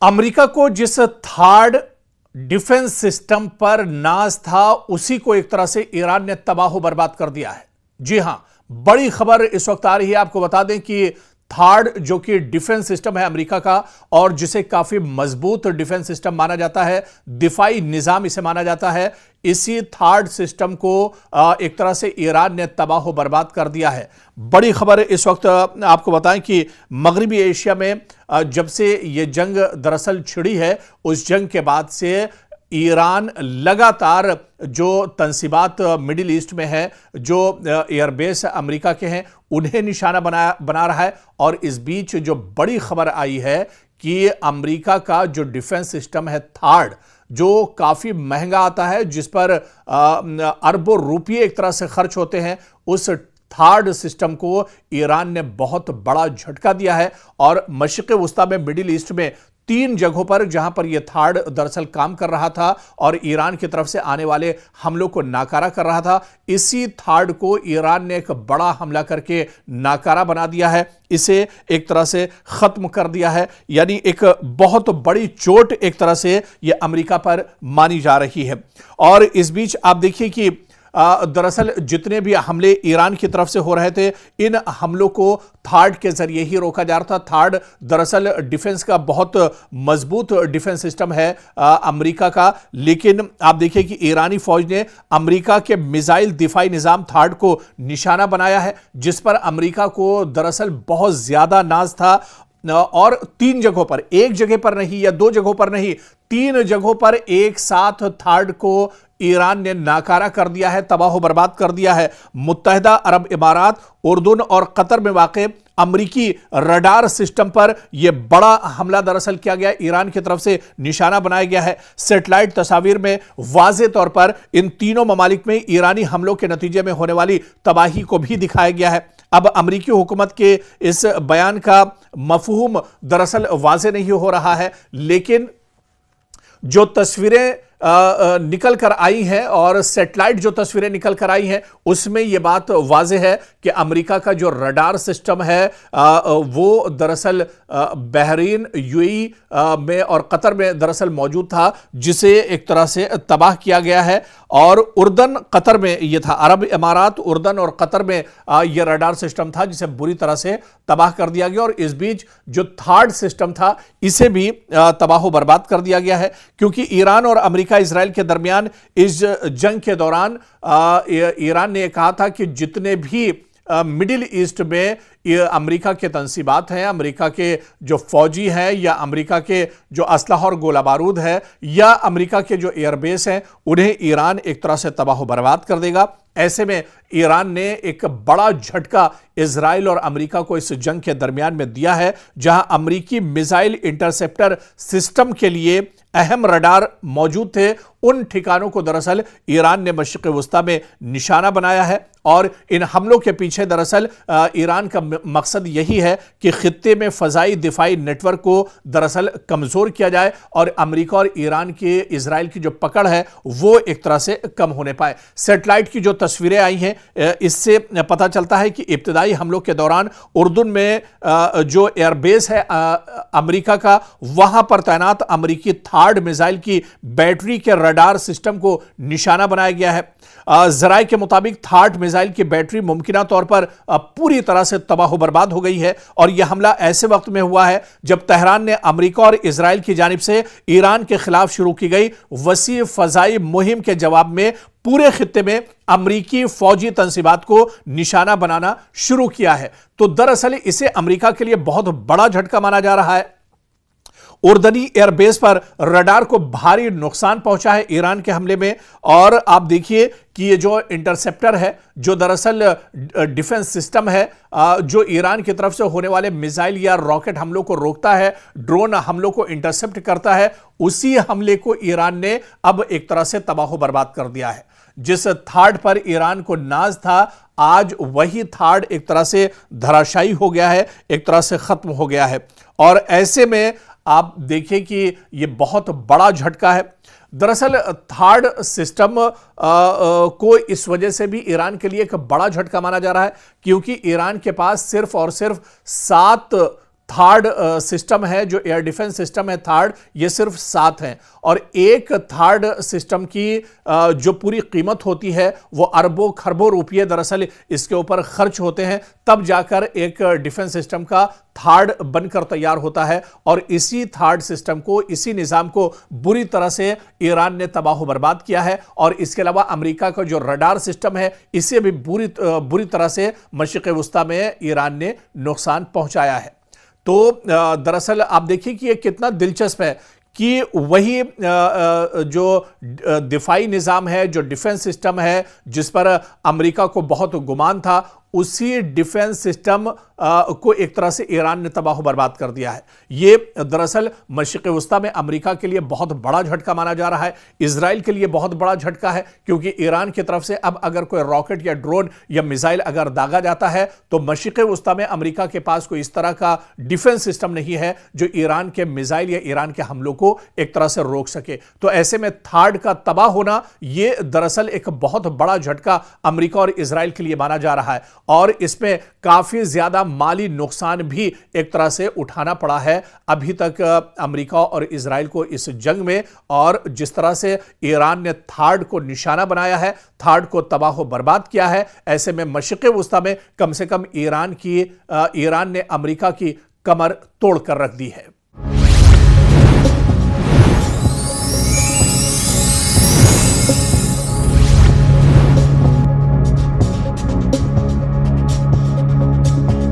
America को जिस third defence system पर नाज था उसी को एक तरह से ईरान ने तबाह बर्बाद कर दिया है। जी हां, बड़ी खबर इस वक्त आ रही है। आपको बता दें कि थर्ड जो कि डिफेंस सिस्टम है अमेरिका का और जिसे काफी मजबूत डिफेंस सिस्टम माना जाता है, दिफाई निजाम इसे माना जाता है, इसी थर्ड सिस्टम को एक तरह से ईरान ने तबाह बर्बाद कर दिया है। बड़ी खबर इस वक्त आपको बताएं कि मगरबी एशिया में जब से यह जंग दरअसल छिड़ी है, उस जंग के बाद से ईरान लगातार जो तंसीबात मिडिल ईस्ट में है, जो एयरबेस अमेरिका के हैं, उन्हें निशाना बना रहा है। और इस बीच जो बड़ी खबर आई है कि अमेरिका का जो डिफेंस सिस्टम है थर्ड, जो काफी महंगा आता है, जिस पर अरबों रुपये एक तरह से खर्च होते हैं, उस थर्ड सिस्टम को ईरान ने बहुत बड़ा झटका दिया है। और मशरिक़ वस्ता में, मिडिल ईस्ट में 3 जगहों पर जहां पर यह थर्ड दरअसल काम कर रहा था और ईरान की तरफ से आने वाले हमलों को नाकारा कर रहा था, इसी थर्ड को ईरान ने एक बड़ा हमला करके नाकारा बना दिया है, इसे एक तरह से खत्म कर दिया है। यानी एक बहुत बड़ी चोट एक तरह से यह अमेरिका पर मानी जा रही है। और इस बीच आप देखिए कि दरअसल जितने भी हमले ईरान की तरफ से हो रहे थे, इन हमलों को थर्ड के जरिए ही रोका जा रहा था। थर्ड दरअसल डिफेंस का बहुत मजबूत डिफेंस सिस्टम है अमेरिका का, लेकिन आप देखिए कि ईरानी फौज ने अमेरिका के मिसाइल दिफाई निजाम थर्ड को निशाना बनाया है, जिस पर अमेरिका को दरअसल बहुत ज्यादा नाज था। और 3 जगहों पर, एक जगह पर नहीं या 2 जगहों पर नहीं, 3 जगहों पर एक साथ थर्ड को ईरान ने नाकारा कर दिया है, तबाह बर्बाद कर दिया है। मुत्तहिदा अरब इमारात, उर्दून और कतर में वाक़े अमरीकी रडार सिस्टम पर यह बड़ा हमला दरअसल किया गया, ईरान की तरफ से निशाना बनाया गया है। सैटेलाइट तस्वीर में वाज़े तौर पर इन तीनों ममालिक में ईरानी हमलों के नतीजे में होने वाली तबाही को भी दिखाया गया है। अब अमरीकी हुकूमत के इस बयान का मफहूम दरअसल वाज़े नहीं हो रहा है, लेकिन जो तस्वीरें निकल कर आई हैं और सैटेलाइट जो तस्वीरें निकल कर आई हैं, उसमें यह बात वाज़े है कि अमेरिका का जो रडार सिस्टम है वो दरअसल बहरीन, यूएई में और कतर में दरअसल मौजूद था, जिसे एक तरह से तबाह किया गया है। और उर्दन, कतर में यह था, अरब इमारात, उर्दन और कतर में यह रडार सिस्टम था, जिसे बुरी तरह से तबाह कर दिया गया। और इस बीच जो थर्ड सिस्टम था, इसे भी तबाह बर्बाद कर दिया गया है, क्योंकि ईरान और अमेरिका इजराइल के दरमियान इस जंग के दौरान ईरान ने कहा था कि जितने भी मिडिल ईस्ट में अमेरिका के तंसीबात हैं, अमेरिका के जो फौजी हैं, या अमेरिका के जो असलहा और गोला बारूद है, या अमेरिका के जो एयरबेस हैं, उन्हें ईरान एक तरह से तबाह बर्बाद कर देगा। ऐसे में ईरान ने एक बड़ा झटका इजराइल और अमेरिका को इस जंग के दरमियान में दिया है, जहां अमेरिकी मिसाइल इंटरसेप्टर सिस्टम के लिए अहम रडार मौजूद थे, उन ठिकानों को दरअसल ईरान ने मशरिक़ वस्ता में निशाना बनाया है। और इन हमलों के पीछे दरअसल ईरान का मकसद यही है कि खित्ते में फ़ज़ाई दिफाई नेटवर्क को दरअसल कमज़ोर किया जाए और अमेरिका और ईरान के इजराइल की जो पकड़ है वो एक तरह से कम होने पाए। सैटेलाइट की जो तस्वीरें आई हैं, इससे पता चलता है कि इब्तिदाई हमलों के दौरान उर्दून में जो एयरबेस है अमेरिका का, वहां पर तैनात अमेरिकी थर्ड मिसाइल की बैटरी के रडार सिस्टम को निशाना बनाया गया है। ज़राए के मुताबिक थर्ड मिसाइल की बैटरी मुमकिना तौर पर पूरी तरह से तबाह बर्बाद हो गई है। और यह हमला ऐसे वक्त में हुआ है जब तेहरान ने अमेरिका और इजराइल की जानिब से ईरान के खिलाफ शुरू की गई वसी फ़ज़ाई मुहिम के जवाब में पूरे खित्ते में अमरीकी फौजी तंसीबात को निशाना बनाना शुरू किया है। तो दरअसल इसे अमेरिका के लिए बहुत बड़ा झटका माना जा रहा है। उर्दनी एयरबेस पर रडार को भारी नुकसान पहुंचा है ईरान के हमले में। और आप देखिए कि ये जो इंटरसेप्टर है, जो दरअसल डिफेंस सिस्टम है, जो ईरान की तरफ से होने वाले मिसाइल या रॉकेट हमलों को रोकता है, ड्रोन हमलों को इंटरसेप्ट करता है, उसी हमले को ईरान ने अब एक तरह से तबाह बर्बाद कर दिया है। जिस थर्ड पर ईरान को नाज था, आज वही थर्ड एक तरह से धराशायी हो गया है, एक तरह से खत्म हो गया है। और ऐसे में आप देखिए कि यह बहुत बड़ा झटका है। दरअसल थर्ड सिस्टम को इस वजह से भी ईरान के लिए एक बड़ा झटका माना जा रहा है, क्योंकि ईरान के पास सिर्फ और सिर्फ 7 थार्ड सिस्टम है, जो एयर डिफेंस सिस्टम है थार्ड, ये सिर्फ 7 हैं और एक थार्ड सिस्टम की जो पूरी कीमत होती है वो अरबों खरबों रुपये दरअसल इसके ऊपर खर्च होते हैं, तब जाकर एक डिफेंस सिस्टम का थार्ड बनकर तैयार होता है। और इसी थार्ड सिस्टम को, इसी निजाम को बुरी तरह से ईरान ने तबाह बर्बाद किया है। और इसके अलावा अमेरिका का जो रडार सिस्टम है, इसे भी बुरी तरह से मशरिक़ वुस्ता में ईरान ने नुकसान पहुंचाया है। तो दरअसल आप देखिए कि यह कितना दिलचस्प है कि वही जो दिफाई निज़ाम है, जो डिफेंस सिस्टम है, जिस पर अमेरिका को बहुत गुमान था, उसी डिफेंस सिस्टम को एक तरह से ईरान ने तबाह बर्बाद कर दिया है। ये दरअसल मशरिक़ वुस्ता में अमेरिका के लिए बहुत बड़ा झटका माना जा रहा है, इजराइल के लिए बहुत बड़ा झटका है, क्योंकि ईरान की तरफ से अब अगर कोई रॉकेट या ड्रोन या मिसाइल अगर दागा जाता है तो मशरिक़ वुस्ता में अमेरिका के पास कोई इस तरह का डिफेंस सिस्टम नहीं है जो ईरान के मिसाइल या ईरान के हमलों को एक तरह से रोक सके। तो ऐसे में थार्ड का तबाह होना, यह दरअसल एक बहुत बड़ा झटका अमेरिका और इजराइल के लिए माना जा रहा है और इसमें काफी ज्यादा माली नुकसान भी एक तरह से उठाना पड़ा है अभी तक अमेरिका और इजराइल को इस जंग में। और जिस तरह से ईरान ने थार्ड को निशाना बनाया है, थार्ड को तबाह बर्बाद किया है, ऐसे में मशरिक़ वुस्ता में कम से कम ईरान ने अमेरिका की कमर तोड़ कर रख दी है।